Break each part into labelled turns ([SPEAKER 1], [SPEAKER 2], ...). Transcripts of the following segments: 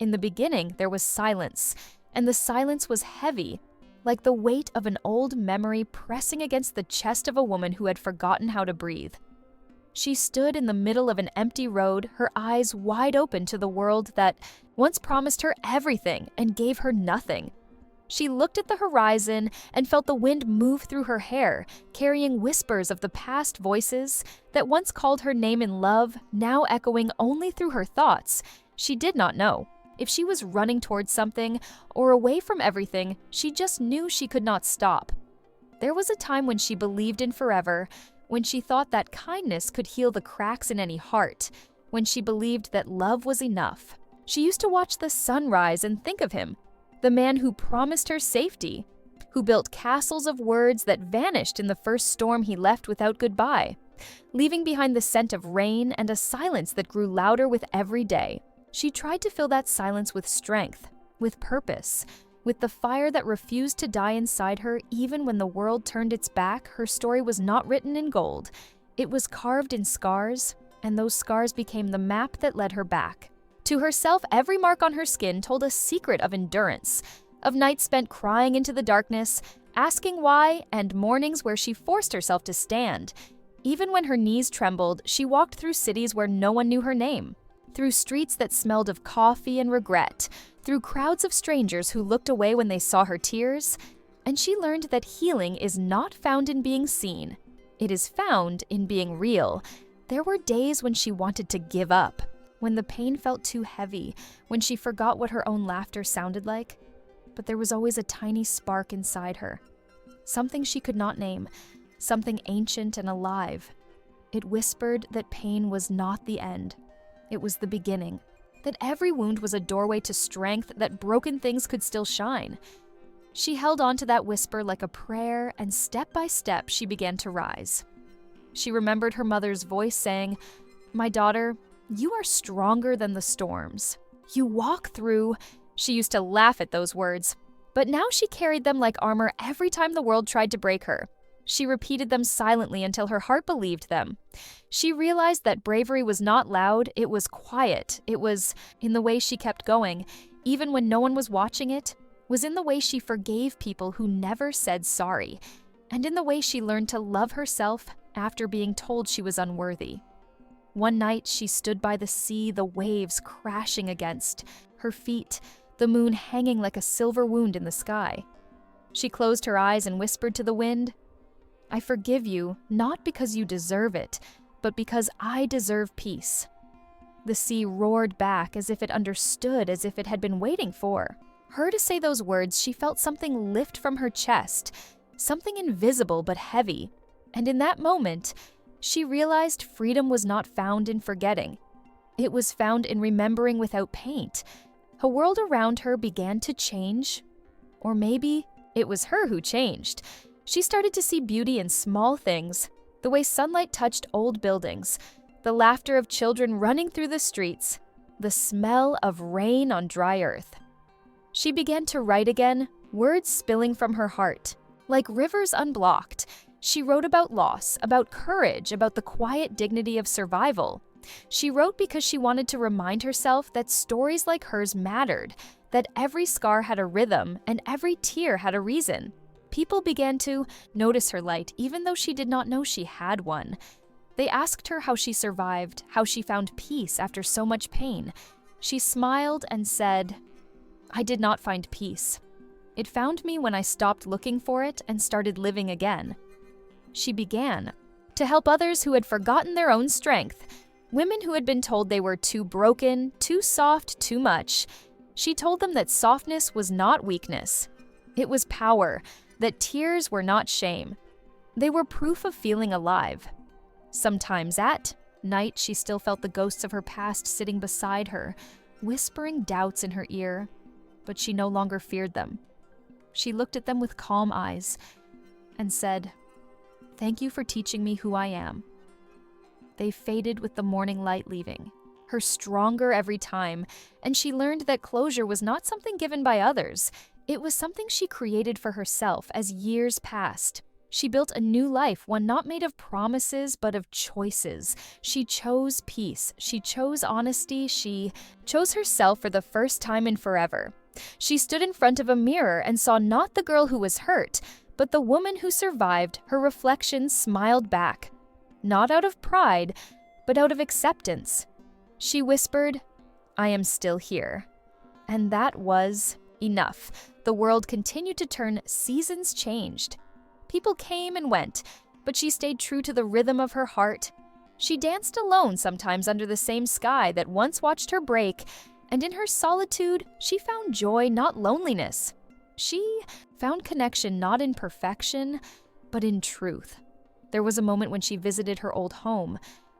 [SPEAKER 1] In the beginning, there was silence, and the silence was heavy, like the weight of an old memory pressing against the chest of a woman who had forgotten how to breathe. She stood in the middle of an empty road, her eyes wide open to the world that once promised her everything and gave her nothing. She looked at the horizon and felt the wind move through her hair, carrying whispers of the past voices that once called her name in love, now echoing only through her thoughts. She did not know. If she was running towards something or away from everything, she just knew she could not stop. There was a time when she believed in forever, when she thought that kindness could heal the cracks in any heart, when she believed that love was enough. She used to watch the sun rise and think of him, the man who promised her safety, who built castles of words that vanished in the first storm he left without goodbye, leaving behind the scent of rain and a silence that grew louder with every day. She tried to fill that silence with strength, with purpose, with the fire that refused to die inside her even when the world turned its back. Her story was not written in gold. It was carved in scars, and those scars became the map that led her back. To herself, every mark on her skin told a secret of endurance, of nights spent crying into the darkness, asking why, and mornings where she forced herself to stand. Even when her knees trembled, she walked through cities where no one knew her name, through streets that smelled of coffee and regret, through crowds of strangers who looked away when they saw her tears, and she learned that healing is not found in being seen. It is found in being real. There were days when she wanted to give up, when the pain felt too heavy, when she forgot what her own laughter sounded like. But there was always a tiny spark inside her, something she could not name, something ancient and alive. It whispered that pain was not the end. It was the beginning, that every wound was a doorway to strength, that broken things could still shine. She held on to that whisper like a prayer, and step by step she began to rise. She remembered her mother's voice saying, "My daughter, you are stronger than the storms. You walk through." She used to laugh at those words, but now she carried them like armor every time the world tried to break her. She repeated them silently until her heart believed them. She realized that bravery was not loud, it was quiet. It was in the way she kept going, even when no one was watching it, was in the way she forgave people who never said sorry, and in the way she learned to love herself after being told she was unworthy. One night, she stood by the sea, the waves crashing against her feet, the moon hanging like a silver wound in the sky. She closed her eyes and whispered to the wind, "I forgive you, not because you deserve it, but because I deserve peace." The sea roared back as if it understood, as if it had been waiting for her to say those words. She felt something lift from her chest, something invisible but heavy. And in that moment, she realized freedom was not found in forgetting. It was found in remembering without paint. A world around her began to change. Or maybe it was her who changed. She started to see beauty in small things, the way sunlight touched old buildings, the laughter of children running through the streets, the smell of rain on dry earth. She began to write again, words spilling from her heart. Like rivers unblocked, she wrote about loss, about courage, about the quiet dignity of survival. She wrote because she wanted to remind herself that stories like hers mattered, that every scar had a rhythm and every tear had a reason. People began to notice her light, even though she did not know she had one. They asked her how she survived, how she found peace after so much pain. She smiled and said, "I did not find peace. It found me when I stopped looking for it and started living again." She began to help others who had forgotten their own strength, women who had been told they were too broken, too soft, too much. She told them that softness was not weakness. It was power, that tears were not shame. They were proof of feeling alive. Sometimes at night, she still felt the ghosts of her past sitting beside her, whispering doubts in her ear, but she no longer feared them. She looked at them with calm eyes and said, "Thank you for teaching me who I am." They faded with the morning light leaving, her stronger every time, and she learned that closure was not something given by others. It was something she created for herself as years passed. She built a new life, one not made of promises, but of choices. She chose peace. She chose honesty. She chose herself for the first time in forever. She stood in front of a mirror and saw not the girl who was hurt, but the woman who survived. Her reflection smiled back, not out of pride, but out of acceptance. She whispered, "I am still here." And that was enough. The world continued to turn, seasons changed. People came and went, but she stayed true to the rhythm of her heart. She danced alone sometimes under the same sky that once watched her break, and in her solitude, she found joy, not loneliness. She found connection not in perfection, but in truth. There was a moment when she visited her old home,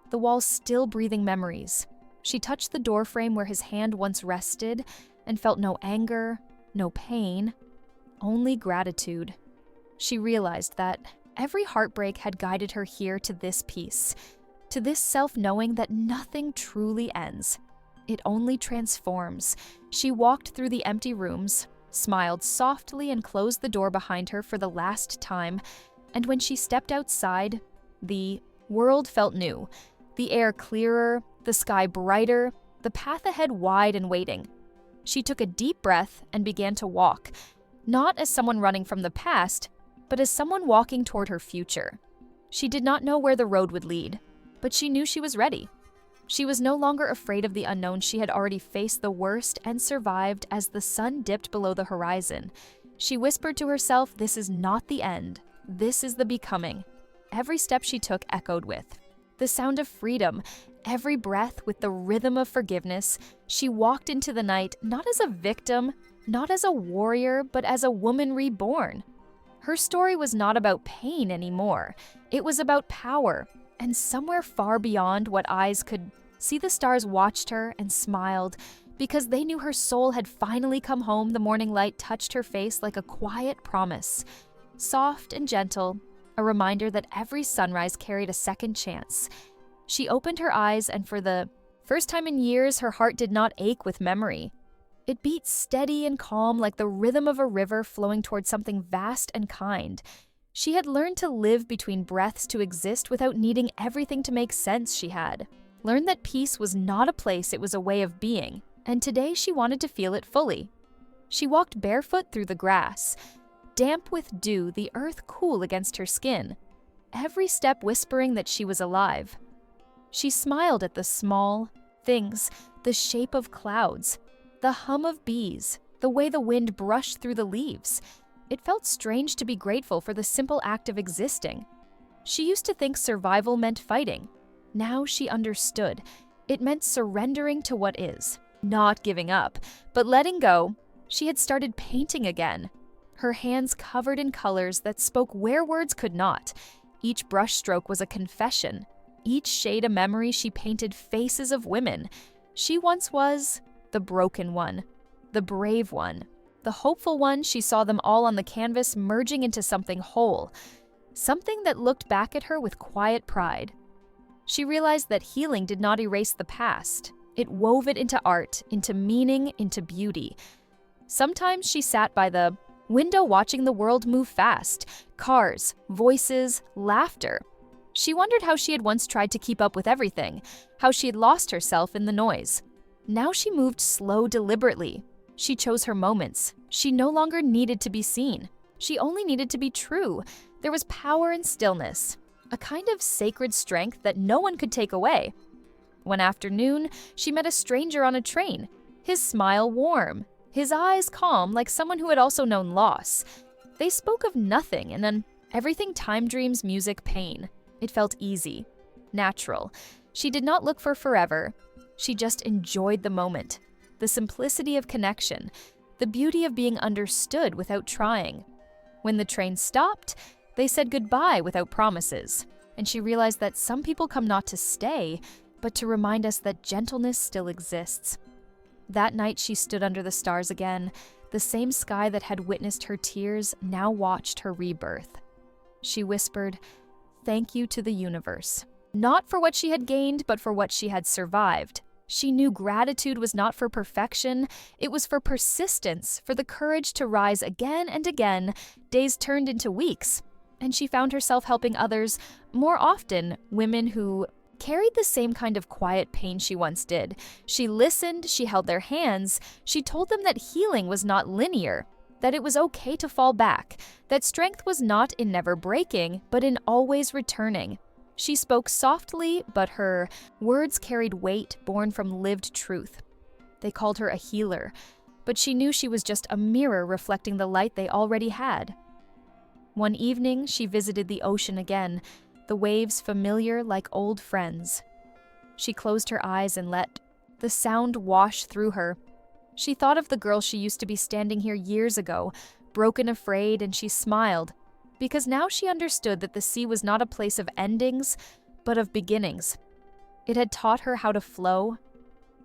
[SPEAKER 1] the walls still breathing memories. She touched the doorframe where his hand once rested and felt no anger, no pain, only gratitude. She realized that every heartbreak had guided her here to this peace, to this self-knowing that nothing truly ends. It only transforms. She walked through the empty rooms, smiled softly and closed the door behind her for the last time, and when she stepped outside, the world felt new. The air clearer, the sky brighter, the path ahead wide and waiting. She took a deep breath and began to walk, not as someone running from the past, but as someone walking toward her future. She did not know where the road would lead, but she knew she was ready. She was no longer afraid of the unknown. She had already faced the worst and survived as the sun dipped below the horizon. She whispered to herself, "This is not the end. This is the becoming." Every step she took echoed with the sound of freedom. Every breath with the rhythm of forgiveness. She walked into the night not as a victim, not as a warrior, but as a woman reborn. Her story was not about pain anymore. It was about power, and somewhere far beyond what eyes could see, the stars watched her and smiled because they knew her soul had finally come home. The morning light touched her face like a quiet promise, soft and gentle, a reminder that every sunrise carried a second chance. She opened her eyes, and for the first time in years, her heart did not ache with memory. It beat steady and calm like the rhythm of a river flowing toward something vast and kind. She had learned to live between breaths, to exist without needing everything to make sense. She had learned that peace was not a place, it was a way of being, and today she wanted to feel it fully. She walked barefoot through the grass, damp with dew, the earth cool against her skin, every step whispering that she was alive. She smiled at the small things, the shape of clouds, the hum of bees, the way the wind brushed through the leaves. It felt strange to be grateful for the simple act of existing. She used to think survival meant fighting. Now she understood. It meant surrendering to what is, not giving up, but letting go. She had started painting again, her hands covered in colors that spoke where words could not. Each brushstroke was a confession, each shade a memory. She painted faces of women. She once was the broken one, the brave one, the hopeful one. She saw them all on the canvas merging into something whole, something that looked back at her with quiet pride. She realized that healing did not erase the past. It wove it into art, into meaning, into beauty. Sometimes she sat by the window watching the world move fast, cars, voices, laughter. She wondered how she had once tried to keep up with everything, how she had lost herself in the noise. Now she moved slow, deliberately. She chose her moments. She no longer needed to be seen. She only needed to be true. There was power in stillness, a kind of sacred strength that no one could take away. One afternoon, she met a stranger on a train, his smile warm, his eyes calm, like someone who had also known loss. They spoke of nothing and then everything: time, dreams, music, pain. It felt easy, natural. She did not look for forever. She just enjoyed the moment, the simplicity of connection, the beauty of being understood without trying. When the train stopped, they said goodbye without promises, and she realized that some people come not to stay, but to remind us that gentleness still exists. That night she stood under the stars again. The same sky that had witnessed her tears now watched her rebirth. She whispered, "Thank you to the universe." Not for what she had gained, but for what she had survived. She knew gratitude was not for perfection, it was for persistence, for the courage to rise again and again. Days turned into weeks. and she found herself helping others, more often women who carried the same kind of quiet pain she once did. She listened, she held their hands, she told them that healing was not linear, that it was okay to fall back, that strength was not in never breaking, but in always returning. She spoke softly, but her words carried weight born from lived truth. They called her a healer, but she knew she was just a mirror reflecting the light they already had. One evening, she visited the ocean again, the waves familiar like old friends. She closed her eyes and let the sound wash through her. She thought of the girl she used to be standing here years ago, broken, afraid, and she smiled, because now she understood that the sea was not a place of endings, but of beginnings. It had taught her how to flow,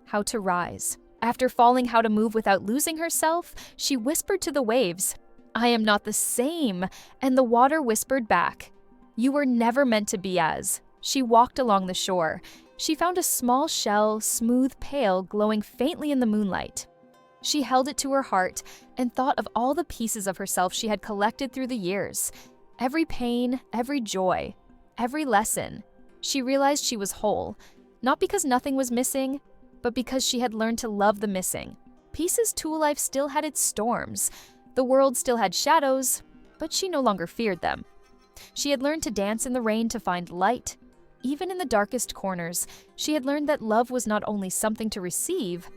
[SPEAKER 1] how to rise. After falling how to move without losing herself, she whispered to the waves, "I am not the same," and the water whispered back, "You were never meant to be as." She walked along the shore. She found a small shell, smooth, pale, glowing faintly in the moonlight. She held it to her heart and thought of all the pieces of herself she had collected through the years. Every pain, every joy, every lesson. She realized she was whole, not because nothing was missing, but because she had learned to love the missing. Pieces to life still had its storms. The world still had shadows, but she no longer feared them. She had learned to dance in the rain to find light. Even in the darkest corners, she had learned that love was not only something to receive,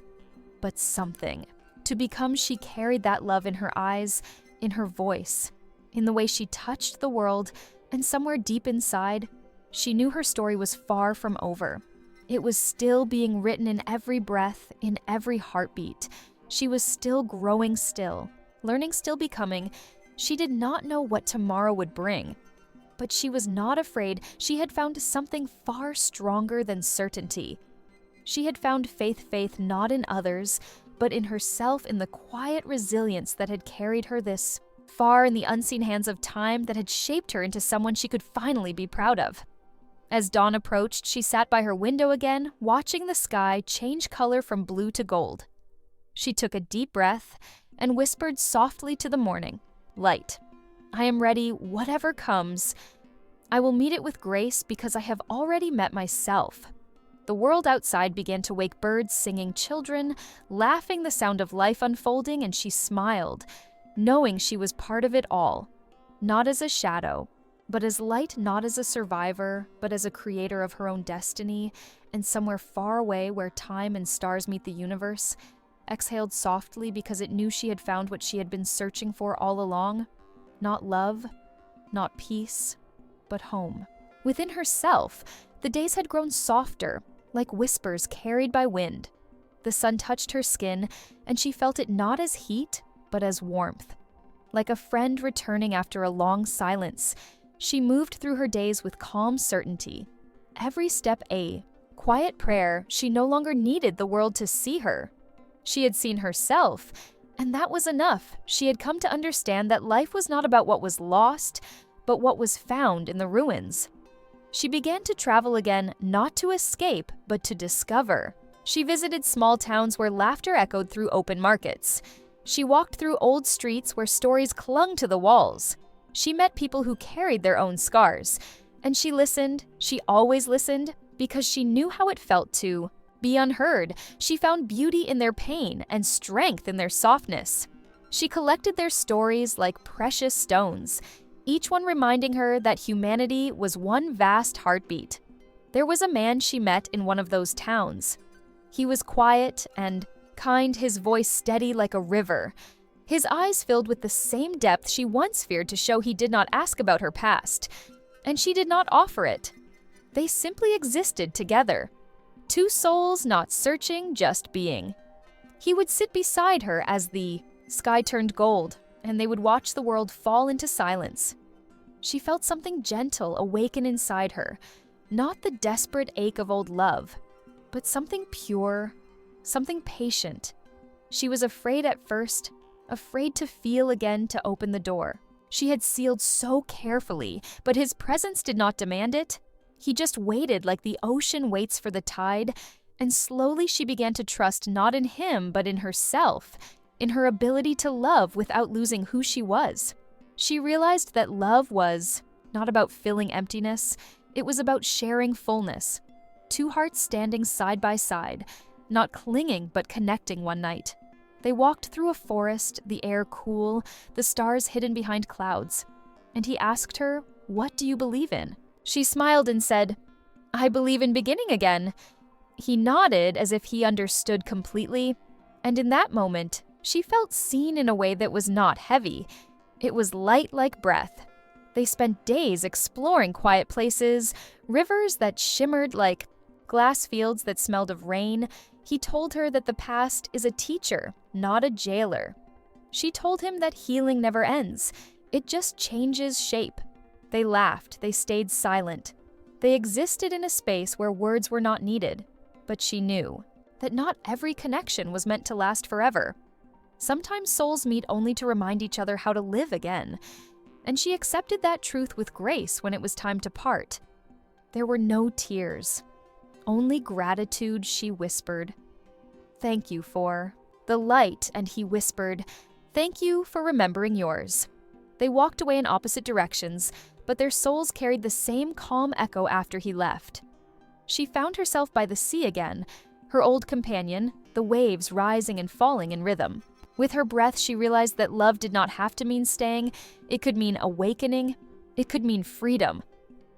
[SPEAKER 1] but something. To become, she carried that love in her eyes, in her voice, in the way she touched the world, and somewhere deep inside, she knew her story was far from over. It was still being written in every breath, in every heartbeat. She was still growing, still, learning, still becoming. She did not know what tomorrow would bring, but she was not afraid. She had found something far stronger than certainty. She had found faith not in others, but in herself, in the quiet resilience that had carried her this far, in the unseen hands of time that had shaped her into someone she could finally be proud of. As dawn approached, she sat by her window again, watching the sky change color from blue to gold. She took a deep breath and whispered softly to the morning, "Light, I am ready, whatever comes. I will meet it with grace because I have already met myself." The world outside began to wake, birds singing, children laughing, the sound of life unfolding, and she smiled, knowing she was part of it all, not as a shadow, but as light, not as a survivor, but as a creator of her own destiny, and somewhere far away where time and stars meet the universe, exhaled softly because it knew she had found what she had been searching for all along. Not love, not peace, but home. Within herself, the days had grown softer, like whispers carried by wind. The sun touched her skin, and she felt it not as heat, but as warmth. Like a friend returning after a long silence, she moved through her days with calm certainty. Every step a quiet prayer. She no longer needed the world to see her. She had seen herself, and that was enough. She had come to understand that life was not about what was lost, but what was found in the ruins. She began to travel again, not to escape, but to discover. She visited small towns where laughter echoed through open markets. She walked through old streets where stories clung to the walls. She met people who carried their own scars. And she listened, she always listened, because she knew how it felt to be unheard. She found beauty in their pain and strength in their softness. She collected their stories like precious stones, each one reminding her that humanity was one vast heartbeat. There was a man she met in one of those towns. He was quiet and kind, his voice steady like a river. His eyes filled with the same depth she once feared to show. He did not ask about her past, and she did not offer it. They simply existed together. Two souls not searching, just being. He would sit beside her as the sky turned gold, and they would watch the world fall into silence. She felt something gentle awaken inside her, not the desperate ache of old love, but something pure, something patient. She was afraid at first, afraid to feel again, to open the door. She had sealed so carefully, but his presence did not demand it. He just waited like the ocean waits for the tide, and slowly she began to trust not in him, but in herself, in her ability to love without losing who she was. She realized that love was not about filling emptiness. It was about sharing fullness. Two hearts standing side by side, not clinging but connecting one night. They walked through a forest, the air cool, the stars hidden behind clouds. And he asked her, "What do you believe in?" She smiled and said, "I believe in beginning again." He nodded as if he understood completely, and in that moment, she felt seen in a way that was not heavy. It was light like breath. They spent days exploring quiet places, rivers that shimmered like glass fields that smelled of rain. He told her that the past is a teacher, not a jailer. She told him that healing never ends. It just changes shape. They laughed, they stayed silent. They existed in a space where words were not needed. But she knew that not every connection was meant to last forever. Sometimes souls meet only to remind each other how to live again. And she accepted that truth with grace when it was time to part. There were no tears. Only gratitude, she whispered. "Thank you for the light," and he whispered, "Thank you for remembering yours." They walked away in opposite directions, but their souls carried the same calm echo after he left. She found herself by the sea again, her old companion, the waves rising and falling in rhythm. With her breath, she realized that love did not have to mean staying. It could mean awakening. It could mean freedom.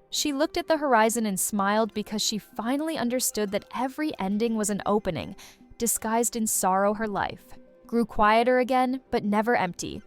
[SPEAKER 1] She looked at the horizon and smiled because she finally understood that every ending was an opening, disguised in sorrow. Her life grew quieter again, but never empty.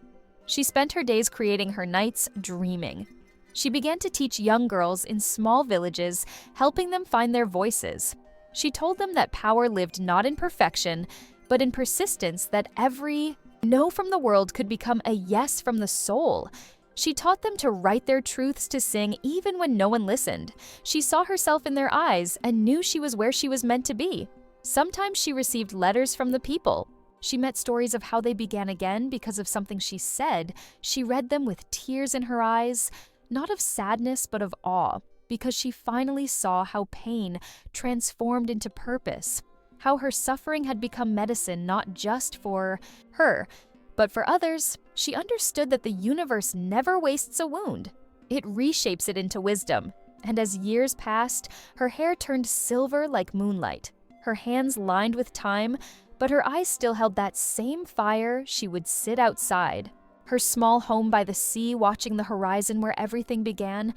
[SPEAKER 1] She spent her days creating, her nights dreaming. She began to teach young girls in small villages, helping them find their voices. She told them that power lived not in perfection, but in persistence, that every no from the world could become a yes from the soul. She taught them to write their truths, to sing even when no one listened. She saw herself in their eyes and knew she was where she was meant to be. Sometimes she received letters from the people. She met stories of how they began again because of something she said. She read them with tears in her eyes, not of sadness but of awe, because she finally saw how pain transformed into purpose, how her suffering had become medicine not just for her, but for others. She understood that the universe never wastes a wound. It reshapes it into wisdom. And as years passed, her hair turned silver like moonlight, her hands lined with time, but her eyes still held that same fire. She would sit outside, her small home by the sea, watching the horizon where everything began.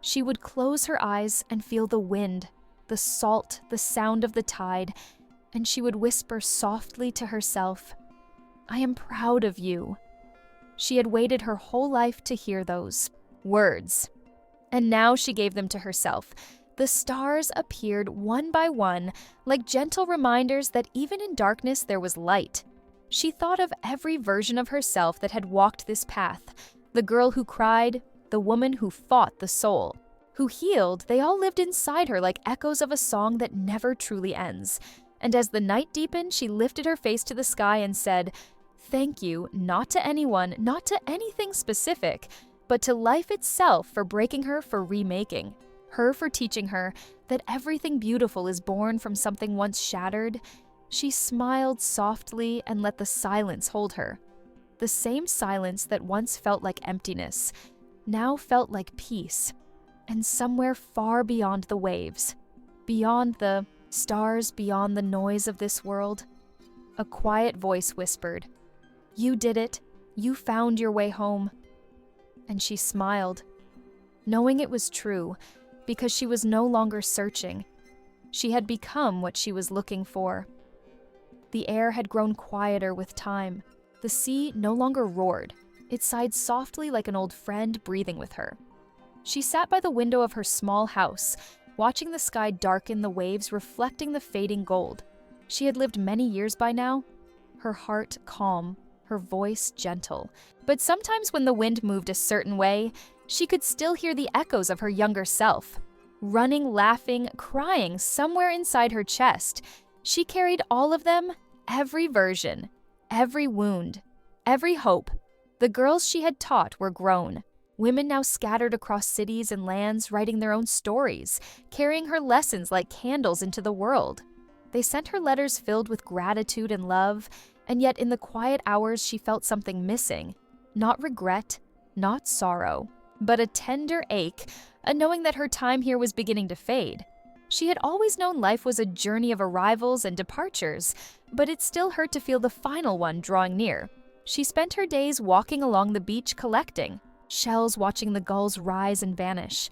[SPEAKER 1] She would close her eyes and feel the wind, the salt, the sound of the tide, and she would whisper softly to herself, "I am proud of you." She had waited her whole life to hear those words, and now she gave them to herself. The stars appeared one by one, like gentle reminders that even in darkness there was light. She thought of every version of herself that had walked this path, the girl who cried, the woman who fought the soul, who healed. They all lived inside her like echoes of a song that never truly ends. And as the night deepened, she lifted her face to the sky and said, "Thank you, not to anyone, not to anything specific, but to life itself for breaking her, for remaking, her for teaching her that everything beautiful is born from something once shattered." She smiled softly and let the silence hold her. The same silence that once felt like emptiness, now felt like peace. And somewhere far beyond the waves, beyond the stars, beyond the noise of this world, a quiet voice whispered, "You did it. You found your way home." And she smiled, knowing it was true, because she was no longer searching. She had become what she was looking for. The air had grown quieter with time. The sea no longer roared. It sighed softly like an old friend breathing with her. She sat by the window of her small house, watching the sky darken, the waves reflecting the fading gold. She had lived many years by now, her heart calm, her voice gentle. But sometimes when the wind moved a certain way, she could still hear the echoes of her younger self, running, laughing, crying somewhere inside her chest. She carried all of them, every version, every wound, every hope. The girls she had taught were grown. Women now scattered across cities and lands, writing their own stories, carrying her lessons like candles into the world. They sent her letters filled with gratitude and love, and yet in the quiet hours she felt something missing. Not regret, not sorrow, but a tender ache, knowing that her time here was beginning to fade. She had always known life was a journey of arrivals and departures, but it still hurt to feel the final one drawing near. She spent her days walking along the beach collecting shells, watching the gulls rise and vanish.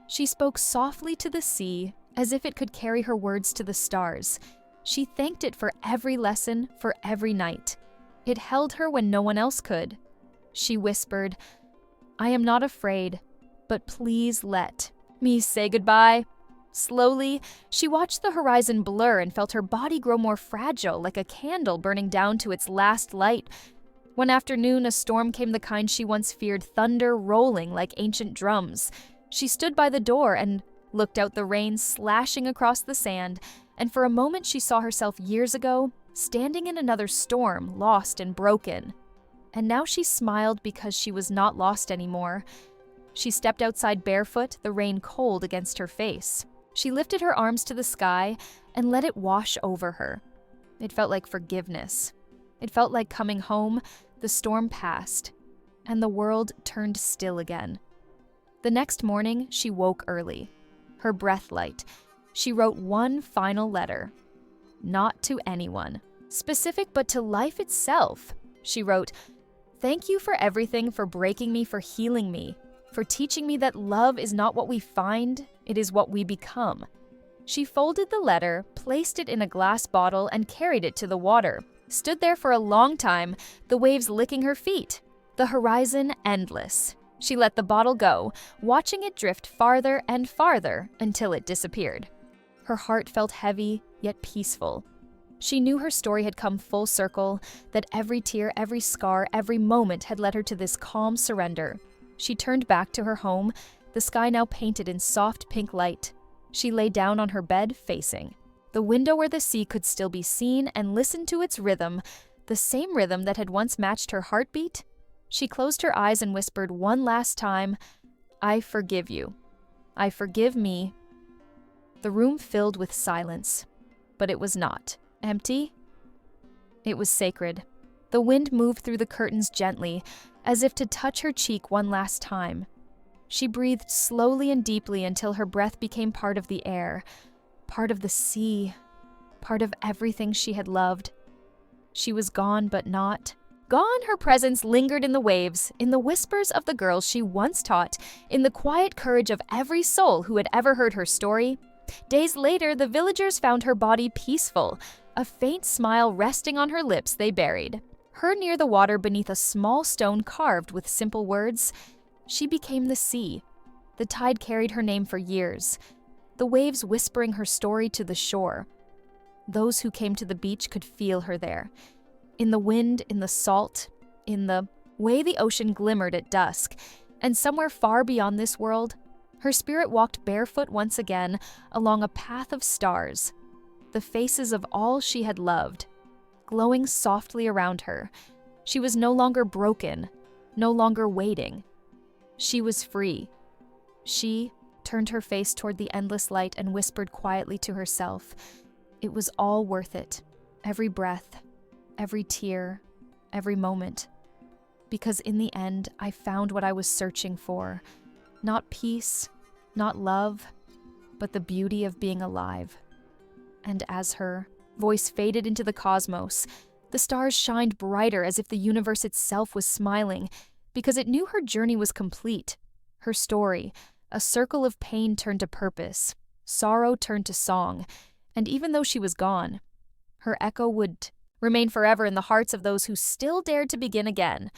[SPEAKER 1] She spoke softly to the sea, as if it could carry her words to the stars. She thanked it for every lesson, for every night. It held her when no one else could. She whispered, "I am not afraid, but please let me say goodbye." Slowly, she watched the horizon blur and felt her body grow more fragile, like a candle burning down to its last light. One afternoon, a storm came, the kind she once feared, thunder rolling like ancient drums. She stood by the door and looked out, the rain slashing across the sand, and for a moment she saw herself years ago, standing in another storm, lost and broken. And now she smiled because she was not lost anymore. She stepped outside barefoot, the rain cold against her face. She lifted her arms to the sky and let it wash over her. It felt like forgiveness. It felt like coming home. The storm passed, and the world turned still again. The next morning, she woke early, her breath light. She wrote one final letter. Not to anyone specific, but to life itself. She wrote, "Thank you for everything, for breaking me, for healing me, for teaching me that love is not what we find, it is what we become." She folded the letter, placed it in a glass bottle, and carried it to the water. Stood there for a long time, the waves licking her feet, the horizon endless. She let the bottle go, watching it drift farther and farther until it disappeared. Her heart felt heavy, yet peaceful. She knew her story had come full circle, that every tear, every scar, every moment had led her to this calm surrender. She turned back to her home, the sky now painted in soft pink light. She lay down on her bed, facing the window where the sea could still be seen, and listened to its rhythm, the same rhythm that had once matched her heartbeat. She closed her eyes and whispered one last time, "I forgive you. I forgive me." The room filled with silence, but it was not empty. It was sacred. The wind moved through the curtains gently, as if to touch her cheek one last time. She breathed slowly and deeply until her breath became part of the air, part of the sea, part of everything she had loved. She was gone, but not gone. Her presence lingered in the waves, in the whispers of the girls she once taught, in the quiet courage of every soul who had ever heard her story. Days later, the villagers found her body peaceful, a faint smile resting on her lips they buried. Her near the water beneath a small stone carved with simple words. She became the sea. The tide carried her name for years, the waves whispering her story to the shore. Those who came to the beach could feel her there, in the wind, in the salt, in the way the ocean glimmered at dusk. And somewhere far beyond this world, her spirit walked barefoot once again along a path of stars, the faces of all she had loved, glowing softly around her. She was no longer broken, no longer waiting. She was free. She turned her face toward the endless light and whispered quietly to herself, "It was all worth it. Every breath, every tear, every moment. Because in the end, I found what I was searching for. Not peace, not love, but the beauty of being alive." And as her voice faded into the cosmos, the stars shined brighter, as if the universe itself was smiling, because it knew her journey was complete. Her story, a circle of pain, turned to purpose, sorrow turned to song, and even though she was gone, her echo would remain forever in the hearts of those who still dared to begin again.